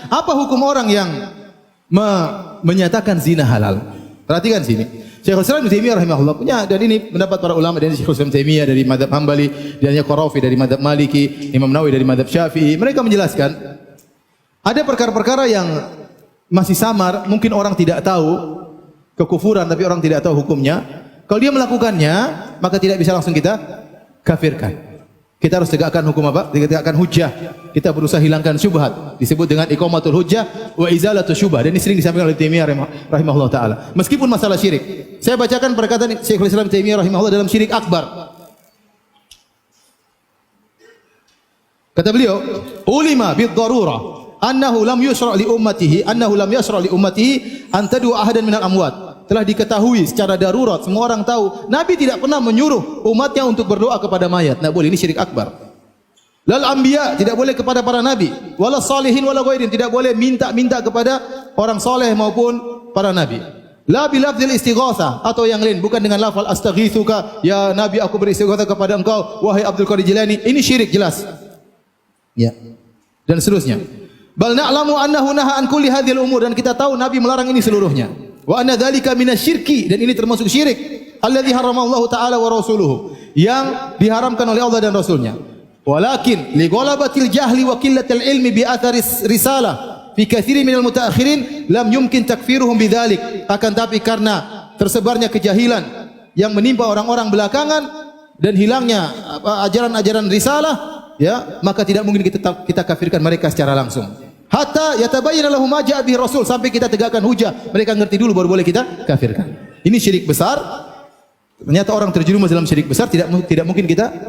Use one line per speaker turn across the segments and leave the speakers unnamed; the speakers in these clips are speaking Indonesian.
Apa hukum orang yang menyatakan zina halal? Perhatikan sini. Syekhul Islam Ibnu Taimiyah rahimahullah punya, dan ini pendapat para ulama, dari Syekhul Islam Taimiyah dari mazhab Hambali, dan Qarafi dari mazhab Maliki, Imam Nawawi dari mazhab Syafi'i. Mereka menjelaskan ada perkara-perkara yang masih samar, mungkin orang tidak tahu kekufuran tapi orang tidak tahu hukumnya. Kalau dia melakukannya, maka tidak bisa langsung kita kafirkan. Kita harus tegakkan hukum apa? Tegakkan hujjah. Kita berusaha hilangkan syubhat. Disebut dengan iqamatul hujjah wa izalatus syubhat. Dan ini sering disampaikan oleh Taimiyah rahimahullah taala. Meskipun masalah syirik. Saya bacakan perkataan Syekhul Islam Taimiyah rahimahullah dalam Syirik Akbar. Kata beliau, "Ulima bid-darurah annahu lam yusra' li ummatihi an tad'u ahadan minal amwat." Telah diketahui secara darurat, semua orang tahu, Nabi tidak pernah menyuruh umatnya untuk berdoa kepada mayat. Tidak boleh, ini syirik akbar. Lal anbiya, tidak boleh kepada para nabi. Wala salihin wala ghairin, tidak boleh minta kepada orang soleh maupun para nabi. La bilafzil istighatsah, atau yang lain, bukan dengan lafal astaghitsuka, ya Nabi aku beristighatsah kepada engkau wahai Abdul Qadir Jilani. Ini syirik jelas. Ya. Dan seterusnya. Bal na'lamu annahu naha an kulli hadhil umur, dan kita tahu Nabi melarang ini seluruhnya. Wa anna dzalika minasyirki, dan ini termasuk syirik. Alladzi haramallahu ta'ala wa rasuluhu, yang diharamkan oleh Allah dan Rasulnya. Walakin li ghalabatil jahli wa qillatil ilmi bi atharis risalah fi katsirin minal mutaakhirin lam yumkin takfiruhum bidzalik. Akan tapi karena tersebarnya kejahilan yang menimpa orang-orang belakangan dan hilangnya ajaran-ajaran risalah, ya, maka tidak mungkin kita kafirkan mereka secara langsung. Hatta yatabayyana lahum ma ja'a bihi Rasul, sampai kita tegakkan hujah, mereka ngerti dulu baru boleh kita kafirkan. Ini syirik besar. Ternyata orang terjerumus dalam syirik besar tidak mungkin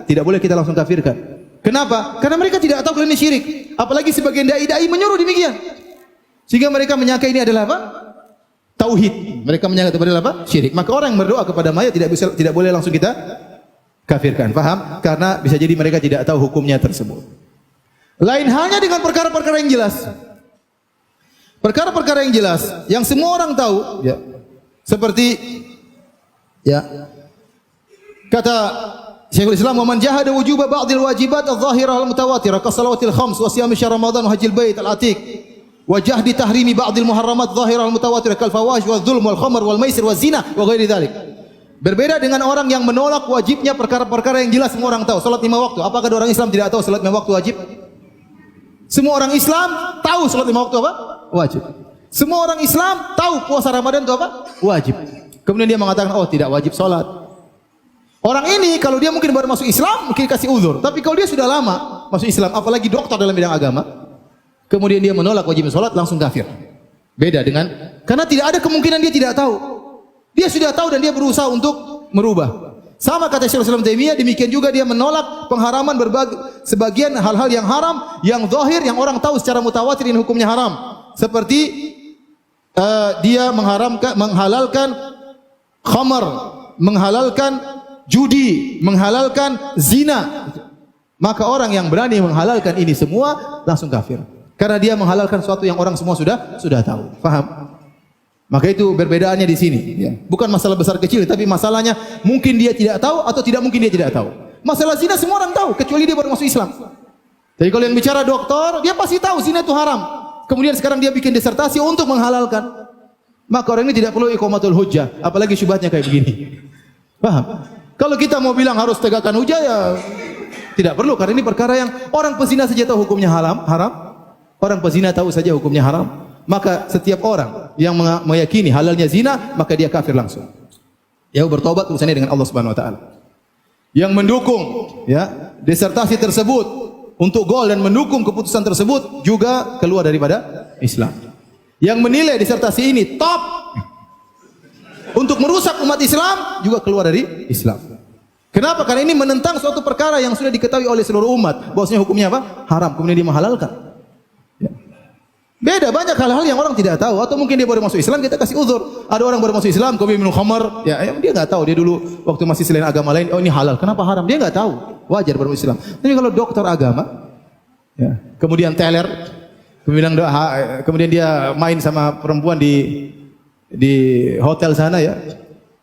tidak boleh kita langsung kafirkan. Kenapa? Karena mereka tidak tahu kalau ini syirik. Apalagi sebagian dai menyuruh demikian. Sehingga mereka menyangka ini adalah apa? Tauhid. Mereka menyangka itu adalah apa? Syirik. Maka orang yang berdoa kepada mayat tidak boleh langsung kita kafirkan. Paham? Karena bisa jadi mereka tidak tahu hukumnya tersebut. Lain halnya dengan perkara-perkara yang jelas. Perkara-perkara yang jelas yang semua orang tahu, ya. Seperti, ya, kata Syekhul Islam, "Wa man jahada wujuba ba'dil wajibat adh-dhahirah al-mutawatirah ka salawatil khams wa siyam syahr ramadan wa hajjil bait al-atiq wa jahdi tahrimi ba'dil muharramat dhahirah al-mutawatirah kal fawahish wal dhulm wal khamr wal maisir waz zina wa ghairi dzalik." Berbeda dengan orang yang menolak wajibnya perkara-perkara yang jelas semua orang tahu. Salat 5 waktu. Apakah orang Islam tidak tahu salat 5 waktu wajib? Semua orang Islam tahu salat 5 waktu apa? Wajib. Semua orang Islam tahu puasa Ramadan itu apa? Wajib. Kemudian dia mengatakan, oh tidak wajib salat. Orang ini kalau dia mungkin baru masuk Islam mungkin kasih uzur. Tapi kalau dia sudah lama masuk Islam, apalagi doktor dalam bidang agama, kemudian dia menolak wajib salat, langsung kafir. Beda dengan, karena tidak ada kemungkinan dia tidak tahu. Dia sudah tahu dan dia berusaha untuk merubah. Sama kata Syekhul Islam Taimiyah, demikian juga dia menolak pengharaman sebagian hal-hal yang haram, yang zahir, yang orang tahu secara mutawatir ini hukumnya haram. Seperti dia menghalalkan khamar, menghalalkan judi, menghalalkan zina. Maka orang yang berani menghalalkan ini semua langsung kafir. Karena dia menghalalkan sesuatu yang orang semua sudah tahu. Faham? Maka itu perbedaannya di sini, ya. Bukan masalah besar kecil, tapi masalahnya mungkin dia tidak tahu atau tidak mungkin dia tidak tahu. Masalah zina semua orang tahu, kecuali dia baru masuk Islam. Jadi kalau yang bicara dokter, dia pasti tahu zina itu haram. Kemudian sekarang dia bikin disertasi untuk menghalalkan. Maka orang ini tidak perlu iqamatul hujjah, apalagi syubhatnya kayak begini. Paham? Kalau kita mau bilang harus tegakkan hujjah, ya tidak perlu, karena ini perkara yang orang pezina saja tahu hukumnya haram. Orang pezina tahu saja hukumnya haram. Maka setiap orang yang meyakini halalnya zina, maka dia kafir langsung. Ya, bertobat urusannya dengan Allah Subhanahu wa taala. Yang mendukung, ya, disertasi tersebut untuk gol dan mendukung keputusan tersebut juga keluar daripada Islam. Yang menilai disertasi ini top untuk merusak umat Islam juga keluar dari Islam. Kenapa? Karena ini menentang suatu perkara yang sudah diketahui oleh seluruh umat, bahwasanya hukumnya apa? Haram, kemudian dia menghalalkan. Beda, banyak hal-hal yang orang tidak tahu, atau mungkin dia baru masuk Islam, kita kasih uzur. Ada orang baru masuk Islam, kemudian minum khamar, ya dia nggak tahu, dia dulu waktu masih selain agama lain, oh ini halal, kenapa haram? Dia nggak tahu, wajar baru masuk Islam. Tapi kalau dokter agama, ya, kemudian teler, kemudian dia main sama perempuan di hotel sana, ya,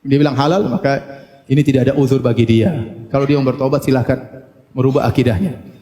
dia bilang halal, maka ini tidak ada uzur bagi dia. Kalau dia mau bertobat silahkan merubah akidahnya.